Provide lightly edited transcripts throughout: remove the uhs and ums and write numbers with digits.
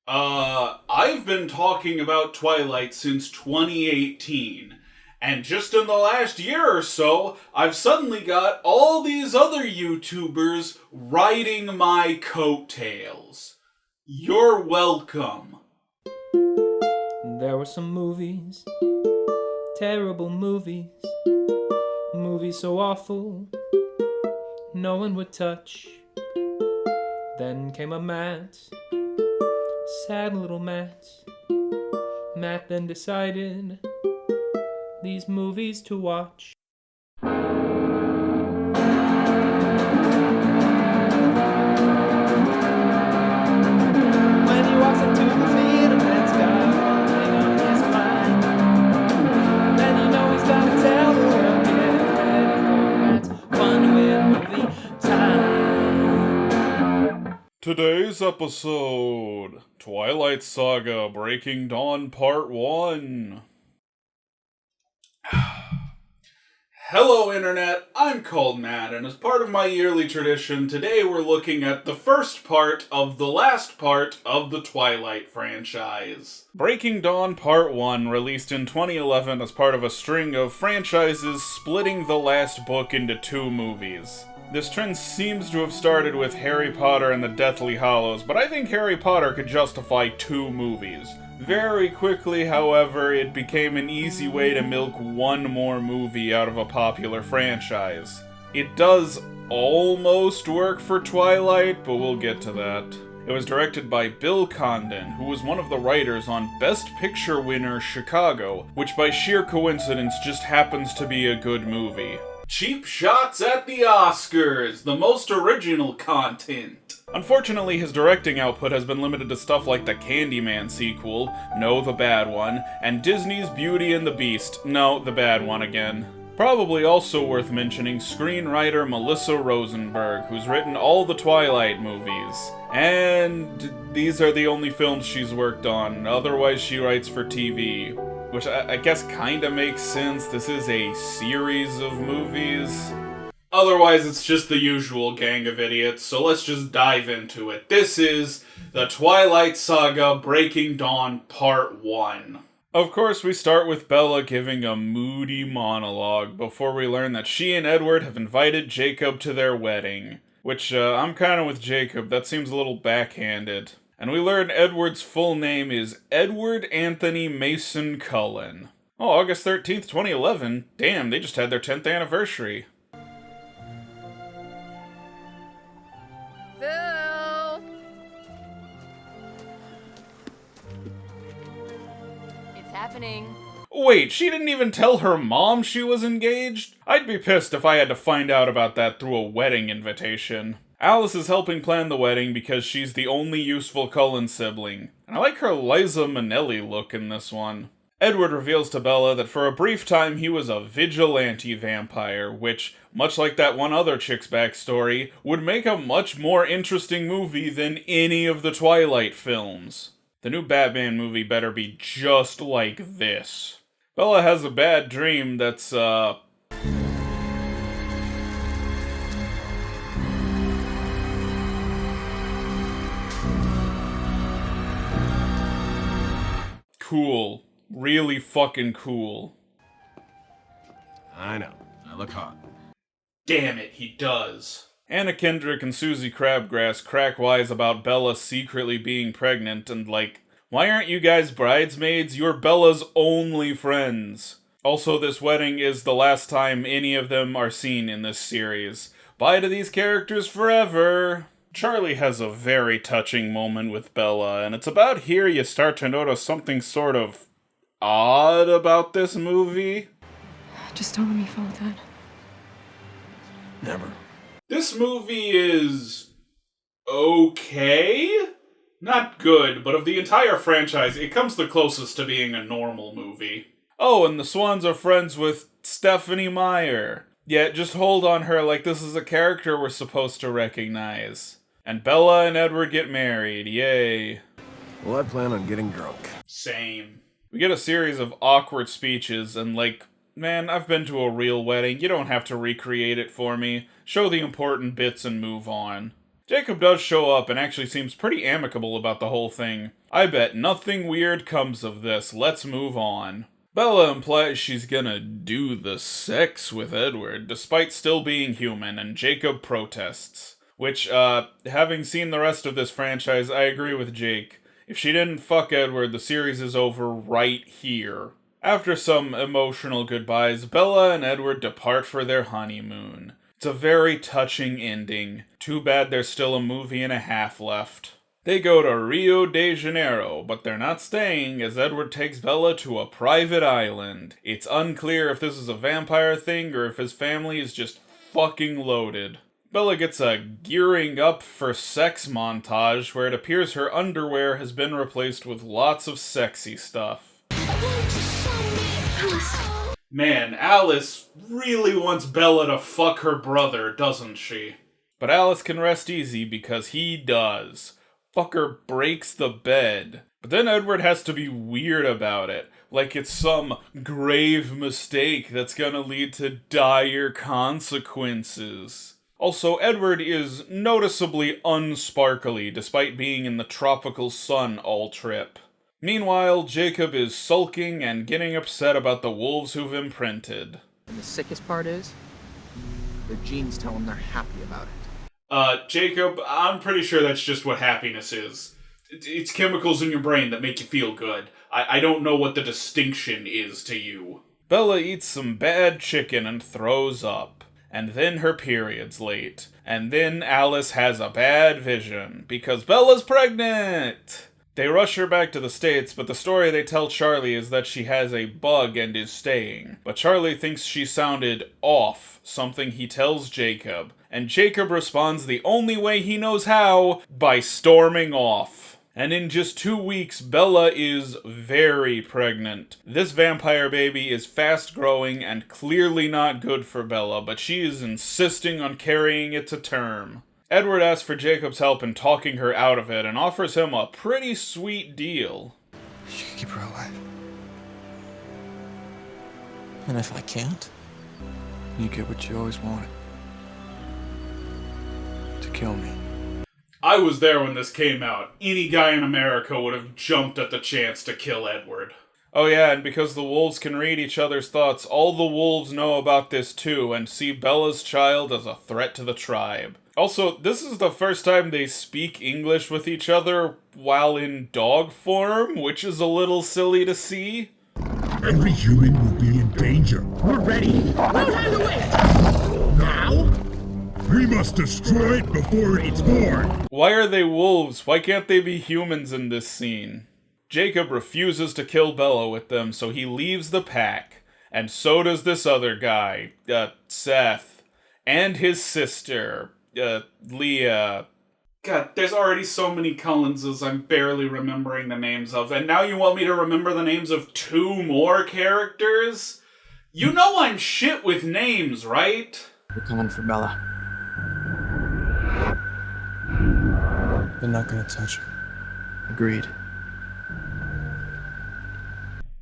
I've been talking about Twilight since 2018. And just in the last year or so, I've suddenly got all these other YouTubers riding my coattails. You're welcome. There were some movies, terrible movies, movies so awful, no one would touch. Then came a Matt, sad little Matt. Matt then decided these movies to watch. When he walks into the theater, Matt's got one thing on his mind. Then you know he's gotta tell the world, get ready for Matt's fun with movie time. Today's episode, Twilight Saga Breaking Dawn Part 1. Hello Internet, I'm called Matt, and as part of my yearly tradition, today we're looking at the first part of the last part of the Twilight franchise. Breaking Dawn Part 1, released in 2011 as part of a string of franchises splitting the last book into two movies. This trend seems to have started with Harry Potter and the Deathly Hallows, but I think Harry Potter could justify two movies. Very quickly, however, it became an easy way to milk one more movie out of a popular franchise. It does almost work for Twilight, but we'll get to that. It was directed by Bill Condon, who was one of the writers on Best Picture winner Chicago, which by sheer coincidence just happens to be a good movie. Cheap shots at the Oscars, the most original content. Unfortunately, his directing output has been limited to stuff like the Candyman sequel, no, the bad one, and Disney's Beauty and the Beast, no, the bad one again. Probably also worth mentioning screenwriter Melissa Rosenberg, who's written all the Twilight movies. And these are the only films she's worked on, otherwise she writes for TV. Which I guess kinda makes sense, this is a series of movies. Otherwise, it's just the usual gang of idiots, so let's just dive into it. This is the Twilight Saga Breaking Dawn Part 1. Of course, we start with Bella giving a moody monologue before we learn that she and Edward have invited Jacob to their wedding. Which, I'm kinda with Jacob, that seems a little backhanded. And we learn Edward's full name is Edward Anthony Mason Cullen. Oh, August 13th, 2011. Damn, they just had their 10th anniversary. Phil! It's happening. Wait, she didn't even tell her mom she was engaged? I'd be pissed if I had to find out about that through a wedding invitation. Alice is helping plan the wedding because she's the only useful Cullen sibling. And I like her Liza Minnelli look in this one. Edward reveals to Bella that for a brief time he was a vigilante vampire, which, much like that one other chick's backstory, would make a much more interesting movie than any of the Twilight films. The new Batman movie better be just like this. Bella has a bad dream that's, cool. Really fucking cool. I know. I look hot. Damn it, he does. Anna Kendrick and Susie Crabgrass crack wise about Bella secretly being pregnant and like, why aren't you guys bridesmaids? You're Bella's only friends. Also, this wedding is the last time any of them are seen in this series. Bye to these characters forever. Charlie has a very touching moment with Bella, and it's about here you start to notice something sort of odd about this movie. Just don't let me fall, Dad. Never. This movie is okay? Not good, but of the entire franchise, it comes the closest to being a normal movie. Oh, and the Swans are friends with Stephenie Meyer. Yeah, just hold on her like this is a character we're supposed to recognize. And Bella and Edward get married, yay. Well, I plan on getting drunk. Same. We get a series of awkward speeches, and like, man, I've been to a real wedding, you don't have to recreate it for me. Show the important bits and move on. Jacob does show up and actually seems pretty amicable about the whole thing. I bet nothing weird comes of this. Let's move on. Bella implies she's gonna do the sex with Edward, despite still being human, and Jacob protests. Which, having seen the rest of this franchise, I agree with Jake. If she didn't fuck Edward, the series is over right here. After some emotional goodbyes, Bella and Edward depart for their honeymoon. It's a very touching ending. Too bad there's still a movie and a half left. They go to Rio de Janeiro, but they're not staying as Edward takes Bella to a private island. It's unclear if this is a vampire thing or if his family is just fucking loaded. Bella gets a gearing up for sex montage where it appears her underwear has been replaced with lots of sexy stuff. Man, Alice really wants Bella to fuck her brother, doesn't she? But Alice can rest easy because he does. Fucker breaks the bed. But then Edward has to be weird about it, like it's some grave mistake that's gonna lead to dire consequences. Also, Edward is noticeably unsparkly despite being in the tropical sun all trip. Meanwhile, Jacob is sulking and getting upset about the wolves who've imprinted. And the sickest part is, their genes tell them they're happy about it. Jacob, I'm pretty sure that's just what happiness is. It's chemicals in your brain that make you feel good. I don't know what the distinction is to you. Bella eats some bad chicken and throws up. And then her period's late. And then Alice has a bad vision, because Bella's pregnant! They rush her back to the States, but the story they tell Charlie is that she has a bug and is staying. But Charlie thinks she sounded off, something he tells Jacob. And Jacob responds the only way he knows how, by storming off. And in just 2 weeks, Bella is very pregnant. This vampire baby is fast growing and clearly not good for Bella, but she is insisting on carrying it to term. Edward asks for Jacob's help in talking her out of it and offers him a pretty sweet deal. You can keep her alive. And if I can't? You get what you always wanted. To kill me. I was there when this came out. Any guy in America would have jumped at the chance to kill Edward. Oh yeah, and because the wolves can read each other's thoughts, all the wolves know about this too and see Bella's child as a threat to the tribe. Also, this is the first time they speak English with each other while in dog form, which is a little silly to see. Every human will be in danger. We're ready. We'll handle it! Now? We must destroy it before it's born. Why are they wolves? Why can't they be humans in this scene? Jacob refuses to kill Bella with them, so he leaves the pack. And so does this other guy, Seth. And his sister, Leah. God, there's already so many Collinses I'm barely remembering the names of, and now you want me to remember the names of 2 more characters? You know I'm shit with names, right? We're coming for Bella. They're not gonna touch her. Agreed.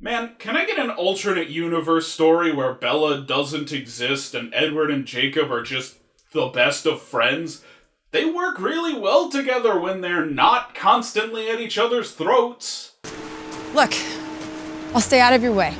Man, can I get an alternate universe story where Bella doesn't exist and Edward and Jacob are just the best of friends? They work really well together when they're not constantly at each other's throats. Look, I'll stay out of your way.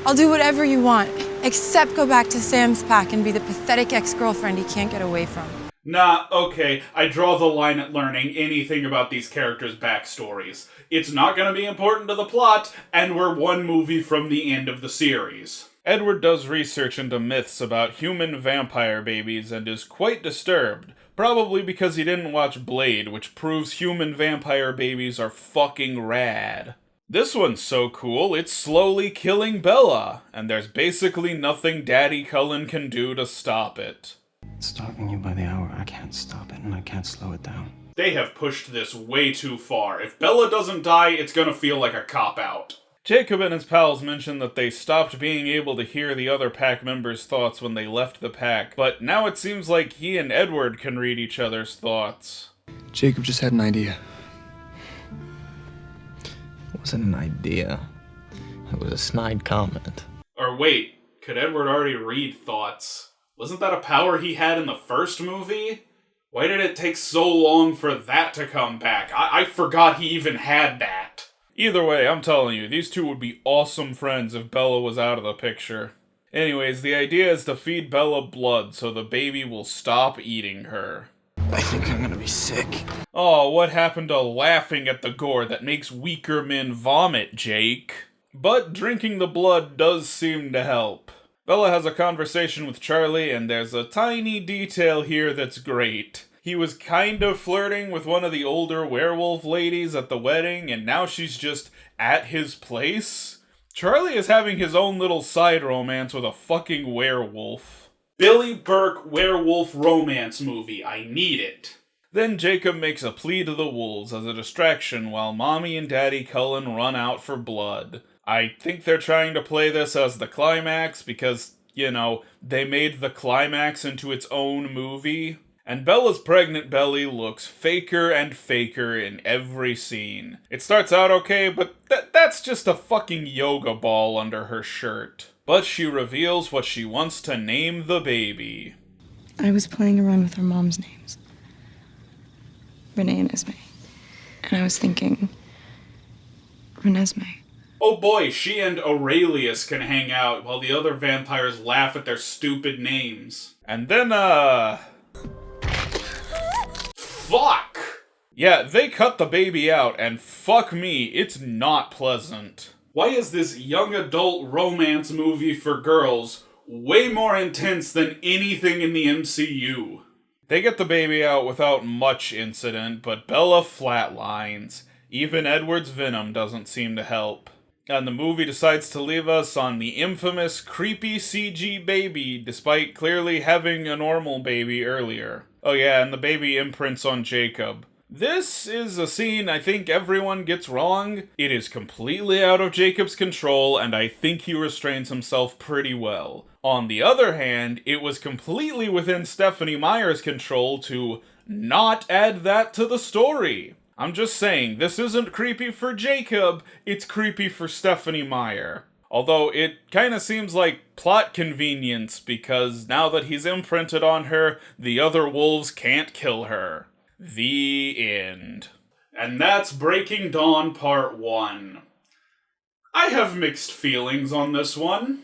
I'll do whatever you want, except go back to Sam's pack and be the pathetic ex-girlfriend he can't get away from. Nah, okay, I draw the line at learning anything about these characters' backstories. It's not gonna be important to the plot, and we're 1 movie from the end of the series. Edward does research into myths about human vampire babies and is quite disturbed, probably because he didn't watch Blade, which proves human vampire babies are fucking rad. This one's so cool, it's slowly killing Bella, and there's basically nothing Daddy Cullen can do to stop it. It's stalking you by the hour. I can't stop it, and I can't slow it down. They have pushed this way too far. If Bella doesn't die, it's gonna feel like a cop-out. Jacob and his pals mentioned that they stopped being able to hear the other pack members' thoughts when they left the pack, but now it seems like he and Edward can read each other's thoughts. Jacob just had an idea. It wasn't an idea. It was a snide comment. Or wait, could Edward already read thoughts? Wasn't that a power he had in the first movie? Why did it take so long for that to come back? I forgot he even had that. Either way, I'm telling you, these two would be awesome friends if Bella was out of the picture. Anyways, the idea is to feed Bella blood so the baby will stop eating her. I think I'm gonna be sick. Oh, what happened to laughing at the gore that makes weaker men vomit, Jake? But drinking the blood does seem to help. Bella has a conversation with Charlie, and there's a tiny detail here that's great. He was kind of flirting with one of the older werewolf ladies at the wedding, and now she's just at his place? Charlie is having his own little side romance with a fucking werewolf. Billy Burke werewolf romance movie. I need it. Then Jacob makes a plea to the wolves as a distraction while Mommy and Daddy Cullen run out for blood. I think they're trying to play this as the climax because, you know, they made the climax into its own movie. And Bella's pregnant belly looks faker and faker in every scene. It starts out okay, but that's just a fucking yoga ball under her shirt. But she reveals what she wants to name the baby. I was playing around with our mom's names, Renee and Esme. And I was thinking, Renesmee. Oh boy, she and Aurelius can hang out while the other vampires laugh at their stupid names. And then, fuck! Yeah, they cut the baby out, and fuck me, it's not pleasant. Why is this young adult romance movie for girls way more intense than anything in the MCU? They get the baby out without much incident, but Bella flatlines. Even Edward's venom doesn't seem to help. And the movie decides to leave us on the infamous creepy CG baby, despite clearly having a normal baby earlier. Oh yeah, and the baby imprints on Jacob. This is a scene I think everyone gets wrong. It is completely out of Jacob's control, and I think he restrains himself pretty well. On the other hand, it was completely within Stephenie Meyer's control to not add that to the story. I'm just saying, this isn't creepy for Jacob, it's creepy for Stephenie Meyer. Although it kinda seems like plot convenience, because now that he's imprinted on her, the other wolves can't kill her. The end. And that's Breaking Dawn Part 1. I have mixed feelings on this one.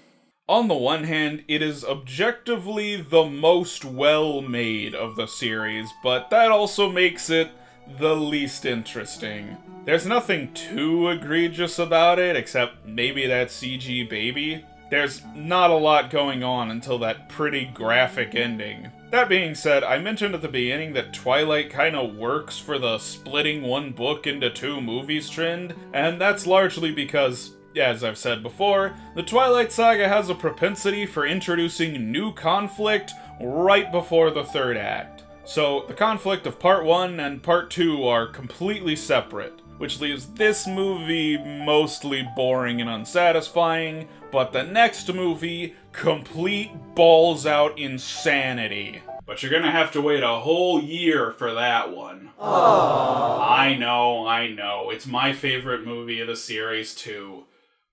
On the one hand, it is objectively the most well-made of the series, but that also makes it the least interesting. There's nothing too egregious about it, except maybe that CG baby. There's not a lot going on until that pretty graphic ending. That being said, I mentioned at the beginning that Twilight kinda works for the splitting one book into two movies trend, and that's largely because, as I've said before, the Twilight Saga has a propensity for introducing new conflict right before the third act. So, the conflict of Part 1 and Part 2 are completely separate, which leaves this movie mostly boring and unsatisfying, but the next movie, complete balls-out insanity. But you're gonna have to wait a whole year for that one. Aww. I know, it's my favorite movie of the series too,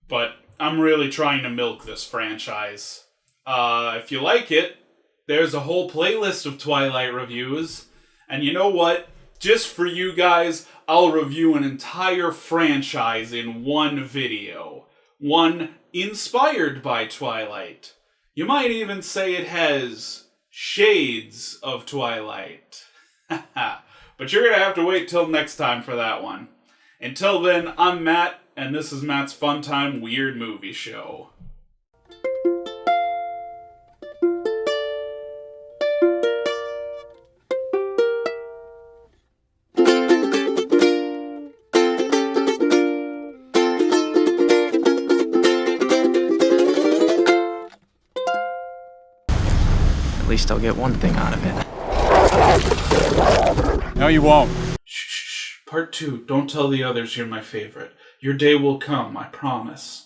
but I'm really trying to milk this franchise. If you like it, there's a whole playlist of Twilight reviews, and you know what? Just for you guys, I'll review an entire franchise in one video. One inspired by Twilight. You might even say it has shades of Twilight. But you're gonna have to wait till next time for that one. Until then, I'm Matt, and this is Matt's Fun Time Weird Movie Show. At least I'll get one thing out of it. No, you won't. Shh. Part 2. Don't tell the others you're my favorite. Your day will come, I promise.